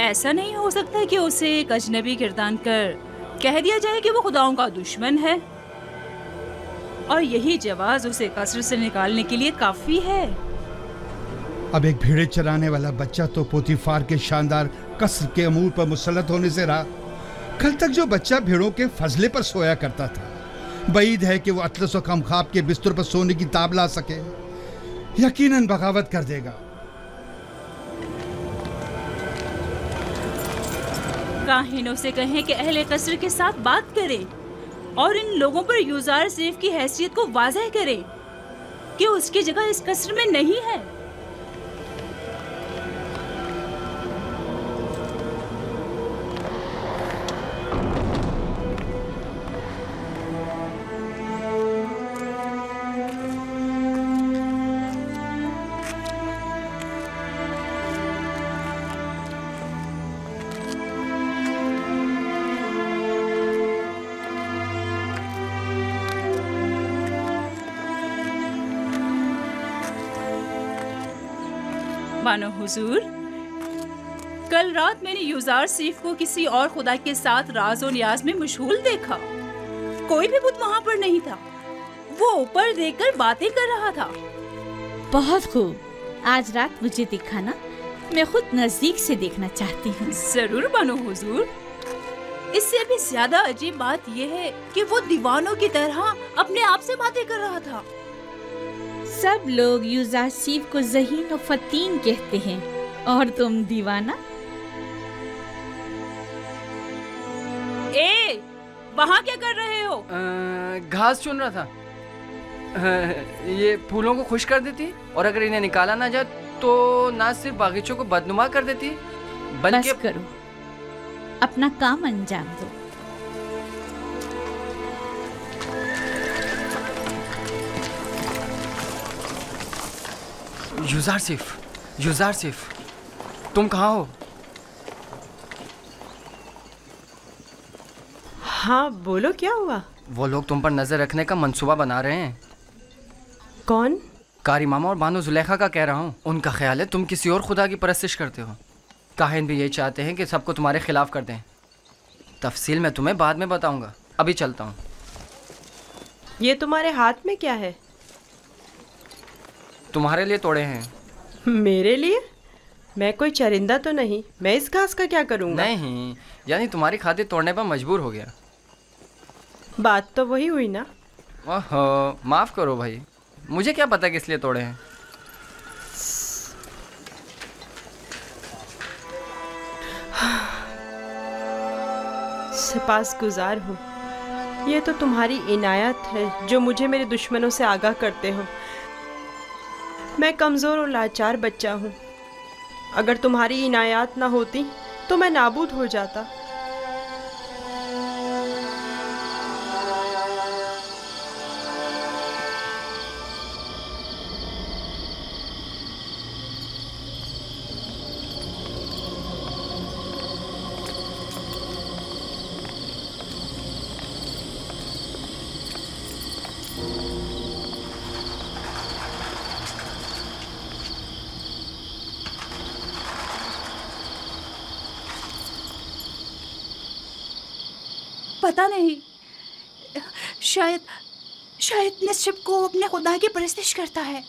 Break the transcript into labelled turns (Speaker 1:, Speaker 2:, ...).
Speaker 1: ऐसा नहीं हो सकता कि उसे एक अजनबी गिरदान कर कह दिया जाए कि वो खुदाओं का दुश्मन है और यही जवाज उसे कसर से निकालने के लिए काफी है।
Speaker 2: अब एक भेड़े चराने वाला बच्चा तो पोतीफार के शानदार कसर के अमूर पर मुसल्लत होने से रहा। कल तक जो बच्चा भेड़ों के फजले पर सोया करता था, बईद है कि वो अतलस और खमखाब के बिस्तर पर सोने की ताब ला सके। यकीनन बगावत कर देगा।
Speaker 1: काहिनों से कहें कि अहले कसर के साथ बात करें और इन लोगों पर यूजार सेफ की हैसियत को वाज़ह करें कि उसकी जगह इस कसर में नहीं है। मानो हुजूर, कल रात मैंने यूजार सीफ को किसी और खुदा के साथ राज और नियाज में मशगूल देखा। कोई भी बुत वहाँ पर नहीं था। वो ऊपर देखकर बातें कर रहा था।
Speaker 3: बहुत खूब, आज रात मुझे दिखाना, मैं खुद नजदीक से देखना चाहती हूँ।
Speaker 1: जरूर बानो हुजूर। इससे भी ज्यादा अजीब बात यह है कि वो दीवानों की तरह अपने आप से बातें कर रहा था।
Speaker 3: सब लोग यूजासीफ को ज़हीन और फतीन कहते हैं और तुम दीवाना।
Speaker 1: वहाँ क्या कर रहे हो?
Speaker 4: घास चुन रहा था। ये फूलों को खुश कर देती और अगर इन्हें निकाला ना जाए तो ना सिर्फ बागीचों को बदनुमा कर देती बल्कि।
Speaker 3: बस करो, अपना काम अंजाम दो।
Speaker 4: यूजार सिफ, तुम कहाँ हो?
Speaker 5: हाँ बोलो, क्या हुआ?
Speaker 4: वो लोग तुम पर नजर रखने का मंसूबा बना रहे हैं।
Speaker 5: कौन?
Speaker 4: कारी मामा और बानो जुलेखा का कह रहा हूँ। उनका ख्याल है तुम किसी और खुदा की परस्तिश करते हो। काहिन भी यही चाहते हैं कि सबको तुम्हारे खिलाफ कर दें। तफसील मैं तुम्हें बाद में बताऊंगा, अभी चलता हूँ।
Speaker 5: ये तुम्हारे हाथ में क्या है?
Speaker 4: तुम्हारे लिए तोड़े हैं।
Speaker 5: मेरे लिए? मैं कोई चरिंदा तो नहीं, मैं इस घास का क्या करूँगा?
Speaker 4: नहीं, यानी तुम्हारी खातिर तोड़ने पर मजबूर हो गया।
Speaker 5: बात तो वही हुई ना।
Speaker 4: ओहो, माफ़ करो भाई, मुझे क्या पता किस लिए तोड़े हैं।
Speaker 5: सिपासगुजार हूँ। ये तो तुम्हारी इनायत है जो मुझे मेरे दुश्मनों से आगाह करते हो। मैं कमज़ोर और लाचार बच्चा हूँ। अगर तुम्हारी इनायत ना होती तो मैं नाबूद हो जाता।
Speaker 1: पता नहीं, शायद निश्चिप को अपने खुदा की परस्तिश करता है।